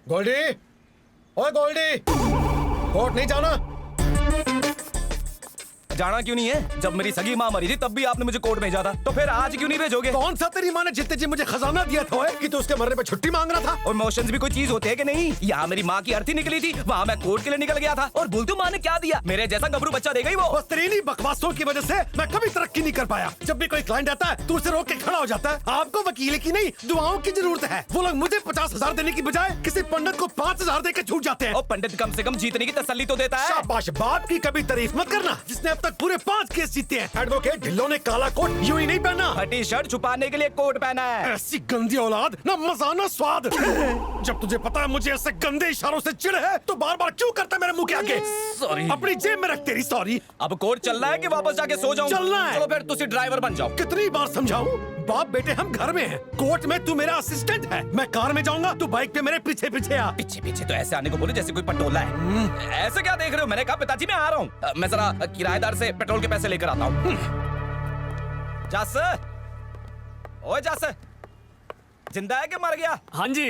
गोल्डी, ओए गोल्डी, कोर्ट नहीं जाना? जाना क्यों नहीं है? जब मेरी सगी माँ मरी थी तब भी आपने मुझे कोर्ट भेजा था, तो फिर आज क्यों नहीं भेजोगे? कौन सा तेरी माँ ने जितने जी मुझे खजाना दिया था ओए, कि तू उसके मरने पे छुट्टी मांग रहा था? और इमोशंस भी कोई चीज होते हैं कि नहीं? यहाँ मेरी माँ की अर्थी निकली थी, वहाँ मैं कोर्ट के लिए निकल गया था, और बोलती माँ ने क्या दिया? मेरे जैसा गबरू बच्चा दे गई वो। बस तेरी नहीं बकवासों की वजह से मैं कभी तरक्की नहीं कर पाया। जब भी कोई क्लाइंट आता है तू उसे रोक के खड़ा हो जाता है। आपको वकील की नहीं दुआओं की जरूरत है। वो लोग मुझे 50,000 देने की बजाय किसी पंडित को 5,000 देकर छूट जाते हैं। और पंडित कम से कम जीतने की तसल्ली तो देता है। शाबाश, बाप की कभी तारीफ मत करना जिसने अब तक पूरे 5 केस जीते हैं। एडवोकेट ढिल्लों ने काला कोट यूं ही नहीं पहना, फटी शर्ट छुपाने के लिए कोट पहना है। ऐसी गंदी औलाद, ना मजा ना स्वाद। जब तुझे पता है मुझे ऐसे गंदे इशारों से चिढ़ है तो बार बार क्यों करता है मेरे मुंह के आगे? सॉरी। अपनी जेब में रख तेरी सॉरी। अब कोर्ट चल रहा है कि वापस जाके सो जाऊं? चलना है। चलो फिर तुसी ड्राइवर बन जाओ। कितनी बार समझाऊं? बाप बेटे हम घर में हैं। कोर्ट में तू मेरा असिस्टेंट है। मैं कार में जाऊंगा, तू बाइक पे मेरे पीछे पीछे आ। पीछे पीछे तो ऐसे आने को बोले जैसे कोई पटोला है। ऐसे क्या देख रहे हो? मैंने कहा पिताजी मैं आ रहा हूँ, मैं जरा किराएदार से पेट्रोल के पैसे लेकर आता हूँ। जस, ओए जस, जिंदा है कि मर गया? हाँ जी।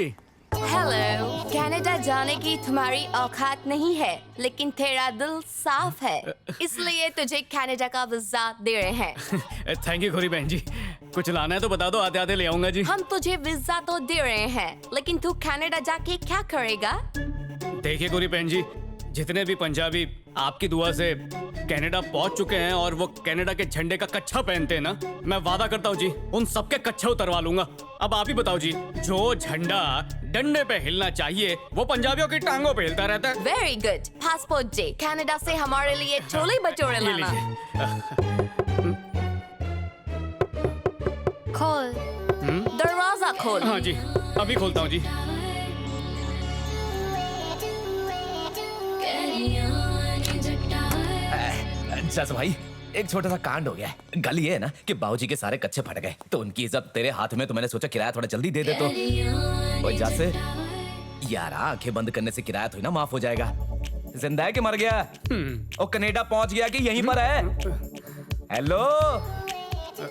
हेलो, कनाडा जाने की तुम्हारी औकात नहीं है, लेकिन तेरा दिल साफ है, इसलिए तुझे कनाडा का वीजा दे रहे हैं। थैंक यू गौरी बहन जी। कुछ लाना है तो बता दो, आते आते ले आऊंगा जी। हम तुझे वीजा तो दे रहे हैं, लेकिन तू कनाडा जाके क्या करेगा? देखिए गौरी बहन जी, जितने भी पंजाबी आपकी दुआ से कनाडा पहुंच चुके हैं और वो कनाडा के झंडे का कच्छा पहनते हैं ना, मैं वादा करता हूँ जी उन सबके कच्छे उतरवा लूंगा। अब आप ही बताओ जी, जो झंडा डंडे पे हिलना चाहिए वो पंजाबियों की टांगों पे हिलता रहता है। वेरी गुड, पासपोर्ट दे, कनाडा से हमारे लिए छोले भटूरे ये लाना। लीजिए। खोल, दरवाजा खोल। हाँ जी, अभी खोलता हूँ जी। जस भाई, एक छोटा सा कांड हो गया है। गल ये है ना कि बाबूजी के सारे कच्चे फट गए, तो उनकी इज्जत तेरे हाथ में, तो मैंने सोचा किराया थोड़ा जल्दी दे दे तो। ओए जस यार, आंखें बंद करने से किराया थोड़ी ना माफ हो जाएगा। जिंदा है कि मर गया? और कनाडा पहुंच गया कि यहीं पर है? हेलो,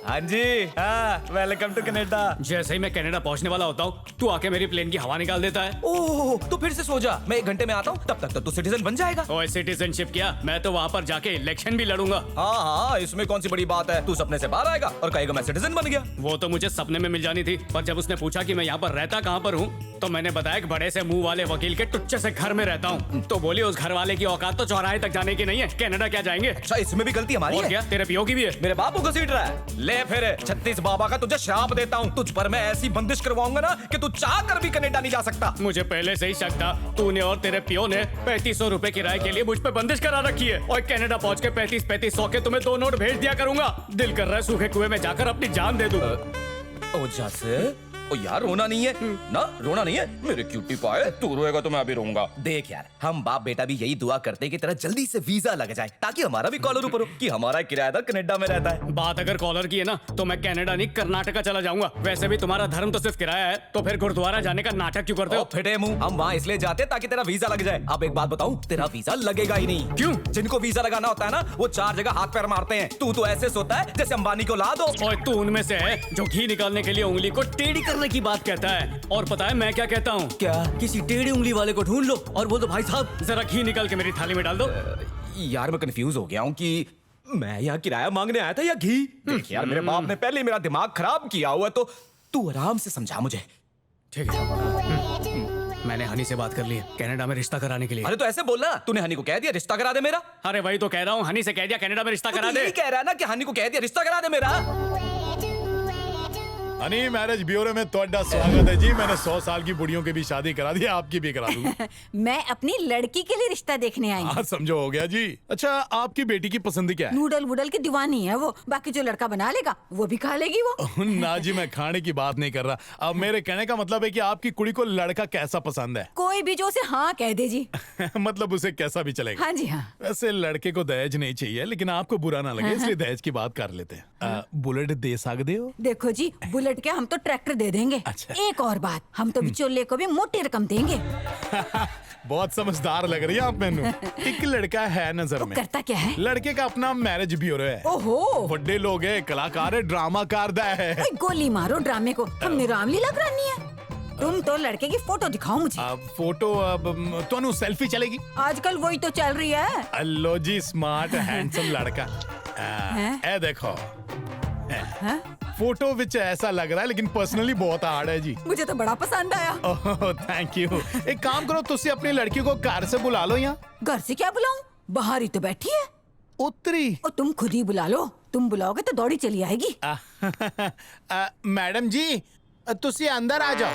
हाँ जी, हाँ, वेलकम टू कनाडा। जैसे ही मैं कनाडा पहुंचने वाला होता हूँ, तू आके मेरी प्लेन की हवा निकाल देता है। ओह, तो फिर से सो जा, मैं 1 घंटे में आता हूँ, तब तक तो तू सिटीजन बन जाएगा। ओए सिटीजनशिप क्या, मैं तो वहाँ पर जाके इलेक्शन भी लड़ूंगा। हाँ हाँ, इसमें कौन सी बड़ी बात है? तू सपने से बाहर आएगा और कहेगा मैं सिटीजन बन गया। वो तो मुझे सपने में मिल जानी थी, पर जब उसने पूछा कि मैं यहाँ पर रहता कहाँ पर हूँ, तो मैंने बताया कि बड़े से मुंह वाले वकील के टुच्चे से घर में रहता हूँ। तो बोली उस घर वाले की औकात तो चौराहे तक जाने की नहीं है, कनाडा क्या जाएंगे। अच्छा, इसमें भी गलती हमारी और है? क्या, तेरे पियो की भी है। मेरे बाप को घसीट रहा है। ले फिर 36 बाबा का तुझे श्राप देता हूँ, तुझ पर मैं ऐसी बंदिश करवाऊंगा ना कि तू चाह कर भी कनाडा नहीं जा सकता। मुझे पहले से ही शक था, तूने और तेरे पियो ने 3500 रुपए किराए के लिए मुझ पे बंदिश करा रखी है। और कनाडा पहुंच के 3500 के तुम्हें 2 नोट भेज दिया करूंगा। दिल कर रहा है सूखे कुएं में जाकर अपनी जान दे दूं। ओ जस, ओ यार रोना नहीं है ना, रोना नहीं है मेरे क्यूटी पाए। तू रोएगा तो मैं भी रोऊंगा। देख यार, हम बाप बेटा भी यही दुआ करते हैं कि तेरा जल्दी से वीजा लग जाए, ताकि हमारा भी कॉलर ऊपर हो कि हमारा किराएदार कनाडा में रहता है। बात अगर कॉलर की है ना, तो मैं कनाडा नहीं कर्नाटका चला जाऊंगा। वैसे भी तुम्हारा धर्म तो सिर्फ किराया है, तो फिर गुरुद्वारा जाने का नाटक क्यों करते ओ हो? फिटे मुंह, हम वहाँ इसलिए जाते हैं ताकि तेरा वीजा लग जाए। अब एक बात बताऊं, तेरा वीजा लगेगा ही नहीं। क्यों? जिनको वीजा लगाना होता है ना, वो 4 जगह हाथ पैर मारते हैं। तू तो ऐसे सोता है जैसे अंबानी को ला दो। और तू उनमें से है जो घी निकालने के लिए उंगली को टेढ़ी करने की बात कहता है। और पता है मैं क्या कहता हूँ? क्या? किसी टेढ़ी उंगली वाले को ढूंढ लो और बोल दो भाई साहब जरा घी निकाल के मेरी थाली में डाल दो। यार मैं कंफ्यूज हो गया हूँ कि मैं यहाँ किराया मांगने आया था या घी। देख यार, मेरे बाप ने पहले ही मेरा दिमाग खराब किया हुआ है, तो तू आराम से समझा मुझे। ठीक है, मैंने हनी से बात कर ली है कनाडा में रिश्ता कराने के लिए। अरे तो ऐसे बोलना, तूने हनी को कह दिया रिश्ता करा दे मेरा। अरे वही तो कह रहा हूँ, हनी से कह दिया कनाडा में रिश्ता करा तू दे। यही कह रहा है ना कि हनी को कह दिया रिश्ता करा दे मेरा। हनी मैरिज ब्यूरो में ਤੁਹਾਡਾ स्वागत है जी। मैंने 100 साल की बुढ़ियों की भी शादी करा दी, आपकी भी करा दूंगा। मैं अपनी लड़की के लिए रिश्ता देखने आई हूँ। हाँ समझो, हो गया जी। अच्छा, आपकी बेटी की पसंद क्या है? नूडल वूडल की दीवानी है वो, बाकी जो लड़का बना लेगा वो भी खा लेगी वो। ना जी, मैं खाने की बात नहीं कर रहा। अब मेरे कहने का मतलब है कि आपकी कुड़ी को लड़का कैसा पसंद है? कोई भी जो उसे हाँ कह दे जी। मतलब उसे कैसा भी चलेगा? हाँ जी हाँ। वैसे लड़के को दहेज नहीं चाहिए, लेकिन आपको बुरा ना लगे इसलिए दहेज की बात कर लेते हैं। बुलेट दे सकते हो? देखो जी, बुलेट के हम तो ट्रैक्टर दे देंगे। अच्छा। एक और बात, हम तो बिचौले को भी मोटी रकम देंगे। बहुत समझदार लग रही है आप मैनू। एक लड़का है नजर वो में। करता क्या है? लड़के का अपना मैरिज ब्यूरो है। ओहो, ਵੱਡੇ ਲੋਕ ਹੈ, ਕਲਾਕਾਰ ਹੈ, ਡਰਾਮਾ ਕਰਦਾ ਹੈ। ओए, गोली मारो ड्रामे को, हमने रामलीला करानी है। तुम तो लड़के की फोटो दिखाओ मुझे। फोटो अब तो सेल्फी चलेगी। आजकल वही तो चल रही है। अल्लो जी, स्मार्ट हैंडसम लड़का। ए देखो, फोटो विच ऐसा लग रहा है लेकिन पर्सनली बहुत हार्ड है जी। मुझे तो बड़ा पसंद आया। Oh thank you. एक काम करो, तुसी अपनी लड़की को कार से बुला लो यहाँ। घर से क्या बुलाऊं? बाहर ही तो बैठी है। उतरी। और तुम खुद ही बुला लो। तुम बुलाओगे तो दौड़ी चली आएगी। मैडम जी, तुसी अंदर आ जाओ।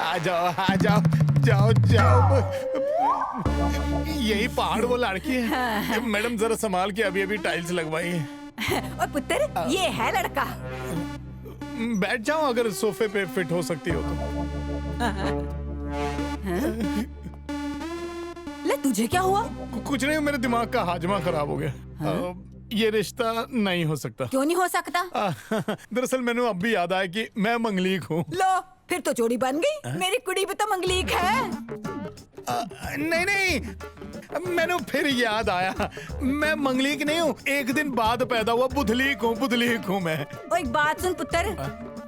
आ जाओ, आ जाओ, जाओ जाओ। यही पहाड़ वो लड़की है। मैडम जरा संभाल के, अभी अभी टाइल्स लगवाई है। और पुत्र, ये है लड़का। बैठ जाओ, अगर सोफे पे फिट हो सकती हो तो। ले तुझे क्या हुआ? कुछ नहीं, मेरे दिमाग का हाजमा खराब हो गया। ये रिश्ता नहीं हो सकता। क्यों नहीं हो सकता? दरअसल मैंने अब भी याद आया कि मैं मंगलीक हूँ। लो, फिर तो जोड़ी बन गई। मेरी कुड़ी भी तो मंगलीक है। नहीं नहीं, मैंने फिर याद आया, मैं मंगलीक नहीं हूँ, एक दिन बाद पैदा हुआ बुधलीक हूँ मैं। और एक बात सुन पुत्र,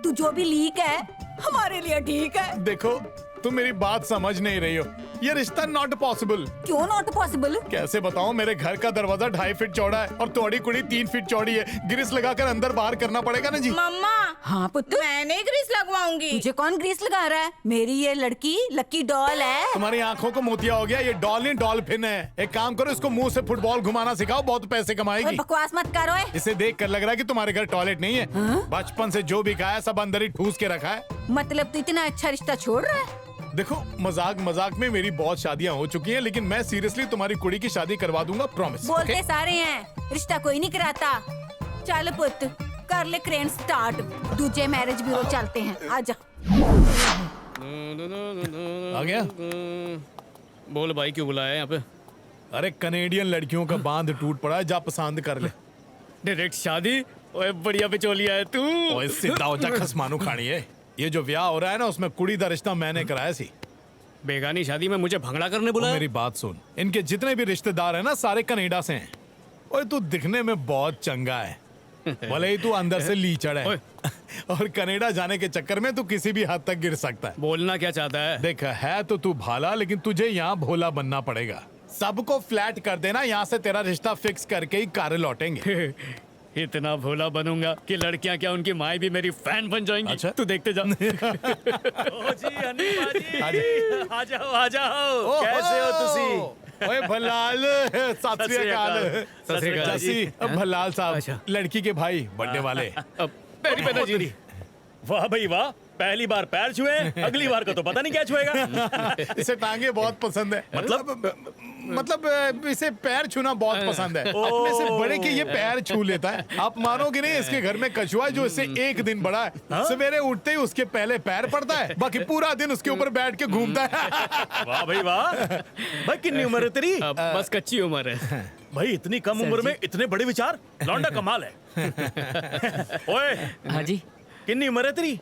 तू जो भी लीक है हमारे लिए ठीक है। देखो, तुम मेरी बात समझ नहीं रही हो। ये रिश्ता नॉट पॉसिबल। क्यों नॉट पॉसिबल? कैसे बताऊं, मेरे घर का दरवाजा 2.5 फीट चौड़ा है और तुम्हारी कुड़ी 3 फीट चौड़ी है। ग्रीस लगाकर अंदर बाहर करना पड़ेगा ना जी। मम्मा, हाँ पुत्र, मैंने ग्रीस लगवाऊंगी। तुझे कौन ग्रीस लगा रहा है? मेरी ये लड़की लकी डॉल है। तुम्हारी आंखों को मोतिया हो गया, ये डॉल नहीं डॉल्फिन है। एक काम करो, इसको मुंह से फुटबॉल घुमाना सिखाओ, बहुत पैसे कमाएगी। बकवास मत करो। इसे देख कर लग रहा है कि तुम्हारे घर टॉयलेट नहीं है। बचपन से जो भी खाया सब अंदर ही ठूस के रखा है। मतलब तू इतना अच्छा रिश्ता छोड़ रहा है? देखो, मजाक मजाक में मेरी बहुत शादियां हो चुकी हैं, लेकिन मैं सीरियसली तुम्हारी कुड़ी की शादी करवा दूंगा, प्रॉमिस। बोलते सारे हैं, रिश्ता कोई नहीं कराता। चल पुत्र, कर ले क्रेन स्टार्ट, दूजे मैरिज ब्यूरो चलते हैं। आजा। आ गया? बोल भाई, क्यों बुलाया यहाँ पे? अरे कनेडियन लड़कियों का बांध टूट पड़ा है, जा पसंद कर ले। डायरेक्ट शादी? ओए बढ़िया बिचौलिया है तू। ओए सीधा हो जा, खसमानू खानी है। ये जो ब्याह हो रहा है ना, उसमें कुड़ी का रिश्ता मैंने कराया सी। बेगानी शादी में मुझे भंगड़ा करने तो बुलाया? मेरी बात सुन, इनके जितने भी रिश्तेदार हैं ना, सारे कनाडा से हैं। ओए तू दिखने में बहुत चंगा है, भले ही तू अंदर से लीचड़ है। और कनाडा जाने के चक्कर में तू किसी भी हद तक गिर सकता है। बोलना क्या चाहता है? देख, है तो तू भाला, लेकिन तुझे यहाँ भोला बनना पड़ेगा। सबको फ्लैट कर देना, यहाँ से तेरा रिश्ता फिक्स करके ही कार लौटेंगे। इतना भोला बनूंगा कि लड़कियां क्या, उनकी माएं भी मेरी फैन बन जाएंगी। अच्छा? तू देखते जा। ओ जी, हनीफा जी, आ जाओ। कैसे हो तुसी? ओए भलाल, सत श्री अकाल। सत श्री अकाल जी। जसी, अब भलाल साहब, अच्छा। लड़की के भाई, बर्थडे वाले। मेरी पता जी। वाह भाई वाह, पहली बार पैर छुए, अगली बार का तो पता नहीं क्या छुएगा। इसे टांगे बहुत पसंद है। मतलब इसे पैर छूना बहुत पसंद है। अपने से बड़े के ये पैर छू लेता है। आप मानोगे नहीं, इसके घर में कछुआ है जो इससे एक दिन बड़ा है। सवेरे उठते ही उसके पहले पैर पड़ता है, बाकी पूरा दिन उसके ऊपर बैठ के घूमता है। वाह भाई वाह। भाई कितनी उम्र है तेरी? बस कच्ची उम्र है। भाई इतनी कम उम्र में इतने बड़े विचार, लौंडा कमाल है। ओए, हाँ जी कितनी उम्र है तेरी?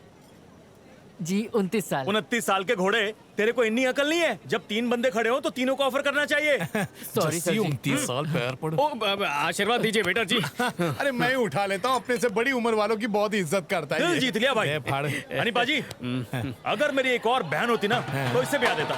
जी 29 साल। 29 साल के घोड़े, तेरे को इतनी अकल नहीं है? जब 3 बंदे खड़े हो तो तीनों को ऑफर करना चाहिए। सॉरी सर जी। 29 साल पैर पड़ो। ओ आशीर्वाद दीजिए बेटा जी। अरे मैं ही उठा लेता हूँ, अपने से बड़ी उम्र वालों की बहुत इज्जत करता है। दिल ये। जीत लिया भाई। ले फाड़। हनीफा जी, अगर मेरी एक और बहन होती ना तो इससे ब्याह देता।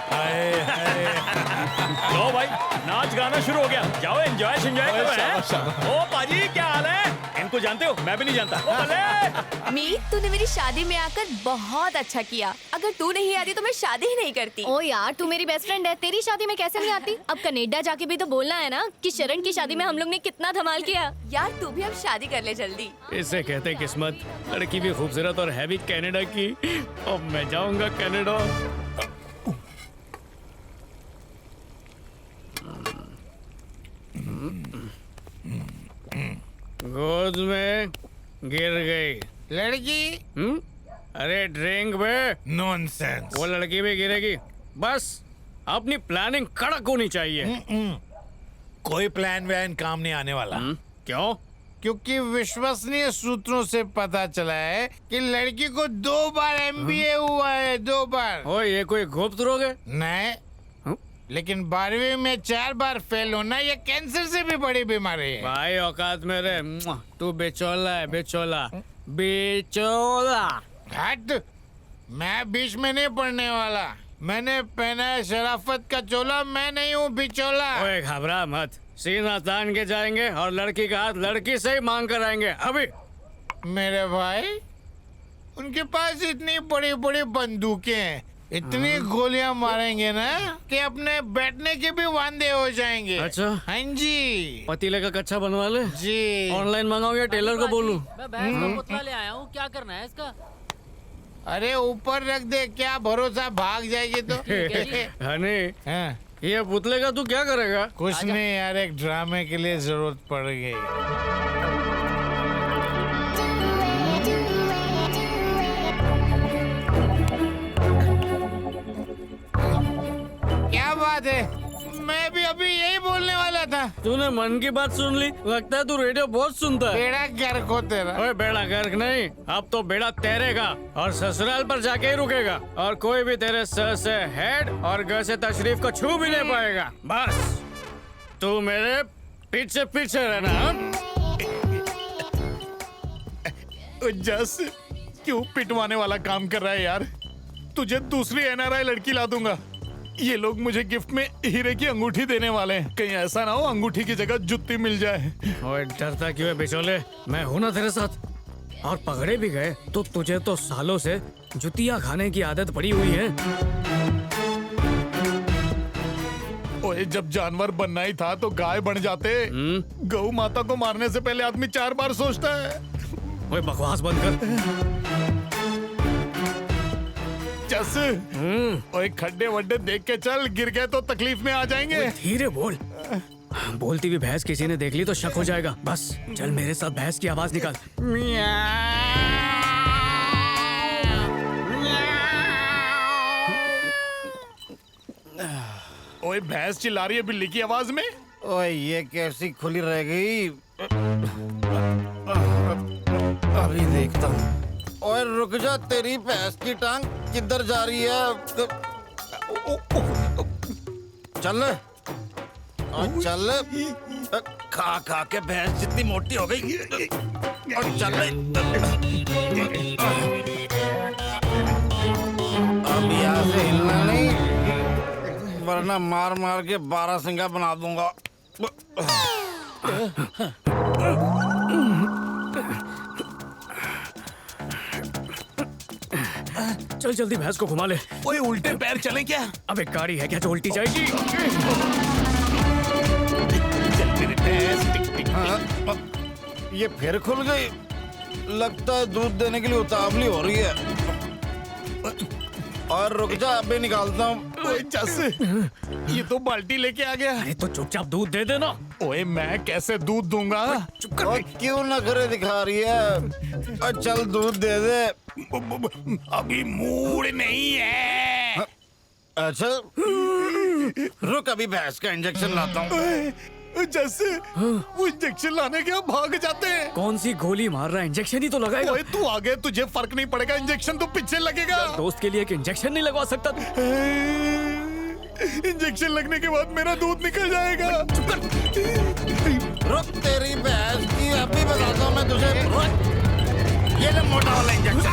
लो भाई, नाच गाना शुरू हो गया, जाओ एंजॉय करो। शाबाश, शाबाश। ओ पाजी, क्या हाल है? इनको जानते हो? मैं भी नहीं जानता। ओ भले। मीत, तूने मेरी शादी में आकर बहुत अच्छा किया। अगर तू नहीं आती तो मैं शादी ही नहीं करती। ओ यार, तू मेरी बेस्ट फ्रेंड है, तेरी शादी में कैसे नहीं आती? अब कनाडा जाके भी तो बोलना है ना कि शरण की शादी में हम लोग ने कितना धमाल किया। यार तू भी अब शादी कर ले जल्दी। इसे कहते हैं किस्मत। लड़की भी खूबसूरत और है भी कनाडा की। अब मैं जाऊंगा कनाडा। गोद में गिर गई लड़की। अरे ड्रिंक में नॉनसेंस। वो लड़की भी गिरेगी। बस अपनी प्लानिंग कड़क होनी चाहिए। कोई प्लान वैन काम नहीं आने वाला। क्यों? क्योंकि विश्वसनीय सूत्रों से पता चला है कि लड़की को 2 बार MBA हुआ है, 2 बार। ओ, ये कोई गुप्त रोग है? नहीं, लेकिन 12वीं में 4 बार फेल होना ये कैंसर से भी बड़ी बीमारी है। भाई औकात मेरे, तू बेचौला है, बेचौला बेचौला। हट, मैं बीच में नहीं पड़ने वाला। मैंने पहना है शराफत का चोला, मैं नहीं हूँ बिचौला। ओए घबरा मत, सीना तान के जाएंगे और लड़की का हाथ लड़की से ही मांग कर आएंगे अभी। मेरे भाई, उनके पास इतनी बड़ी बड़ी बंदूकें हैं, इतनी गोलियां मारेंगे ना कि अपने बैठने के भी वांदे हो जाएंगे। अच्छा? हाँ जी। पतीले का कच्चा बनवा ले। जी। ऑनलाइन मंगाऊं या टेलर को बोलूं? मैं भैंस का पुतला ले आया हूँ, क्या करना है इसका? अरे ऊपर रख दे, क्या भरोसा भाग जाएगी तो। हनी, हाँ। ये पुतले का तू क्या करेगा? कुछ नहीं यार, एक ड्रामे के लिए जरूरत पड़ गई। क्या बात है, मैं भी अभी यही बोलने वाला था। तूने मन की बात सुन ली? लगता है तू रेडियो बहुत सुनता है। बेड़ा गर्क हो तेरा। ओए बेड़ा गर्क नहीं, अब तो बेड़ा तैरेगा और ससुराल पर जाके ही रुकेगा और कोई भी तेरे सर से हेड और घर से तशरीफ को छू भी नहीं पाएगा। बस तू मेरे पीछे पीछे रहना। जस क्यों पिटवाने वाला काम कर रहा है यार? तुझे दूसरी एनआरआई लड़की ला दूंगा। ये लोग मुझे गिफ्ट में हीरे की अंगूठी देने वाले हैं, कहीं ऐसा ना हो अंगूठी की जगह जुत्ती मिल जाए। ओए डरता क्यों है बिचौले, मैं हूं ना तेरे साथ। और पकड़े भी गए तो तुझे तो सालों से जुतियां खाने की आदत पड़ी हुई है। ओए जब जानवर बनना ही था तो गाय बन जाते। गौ माता को मारने से पहले आदमी 4 बार सोचता है। ओए बकवास बंद कर। जस ओए खड्डे वड्डे देख के चल, गिर गए तो तकलीफ में आ जाएंगे। धीरे बोल, बोलती हुई भैंस किसी ने देख ली तो शक हो जाएगा। बस चल मेरे साथ भैंस की आवाज निकाल। ओए भैंस चिल्ला रही है बिल्ली की आवाज में। ओए ये कैसी खुली रह गई, अभी देखता हूँ। ओए रुक जा, तेरी भैंस की टांग किधर जा रही है? चल चल, खा खा के भैंस जितनी मोटी हो गई। और चल अब यहाँ से हिलना नहीं, वरना मार मार के 12 सिंगा बना दूंगा। चल जल्दी भैंस को घुमा ले। ओए उल्टे पैर चले क्या? अब एक गाड़ी है क्या जो उल्टी जाएगी? ये फिर खुल गई, लगता है दूध देने के लिए उतावली हो रही है। और रुक जा, अभी निकालता हूँ। ओए जस ये तो बाल्टी लेके आ गया। अरे तो चुपचाप दूध दे देना। ओए मैं कैसे दूध दूंगा? और क्यों नखरे दिखा रही है? और चल दूध दे दे। अभी मूड नहीं है। अच्छा रुक, अभी भैंस का इंजेक्शन लाता हूँ। जैसे वो इंजेक्शन लाने के भाग जाते हैं। कौन सी गोली मार रहा है, इंजेक्शन ही तो लगाएगा। ओए तू आगे, तुझे फर्क नहीं पड़ेगा, इंजेक्शन तो पीछे लगेगा। दोस्त के लिए एक इंजेक्शन नहीं लगवा सकता तू? इंजेक्शन लगने के बाद मेरा दूध निकल जाएगा। रुक, तेरी भैंस की अभी बताता हूँ मैं तुझे। ये ले मोटा वाला इंजेक्शन।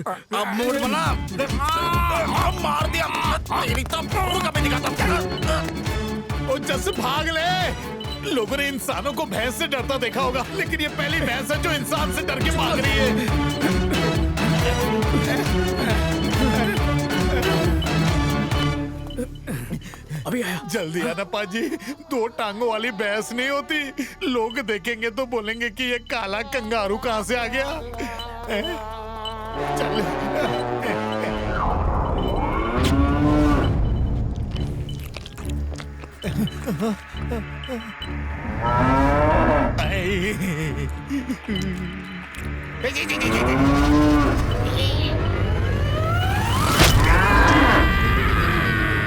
अब मूड बना, मार दिया तेरी तो कभी दिखाता। ओ जस भाग ले। लोगों ने इंसानों को भैंस से डरता देखा होगा, लेकिन ये पहली भैंस है जो इंसान से डर के भाग रही है। अभी आया। जल्दी आना पाजी, 2 टांगों वाली भैंस नहीं होती। लोग देखेंगे तो बोलेंगे कि ये काला कंगारू कहाँ से आ गया। चल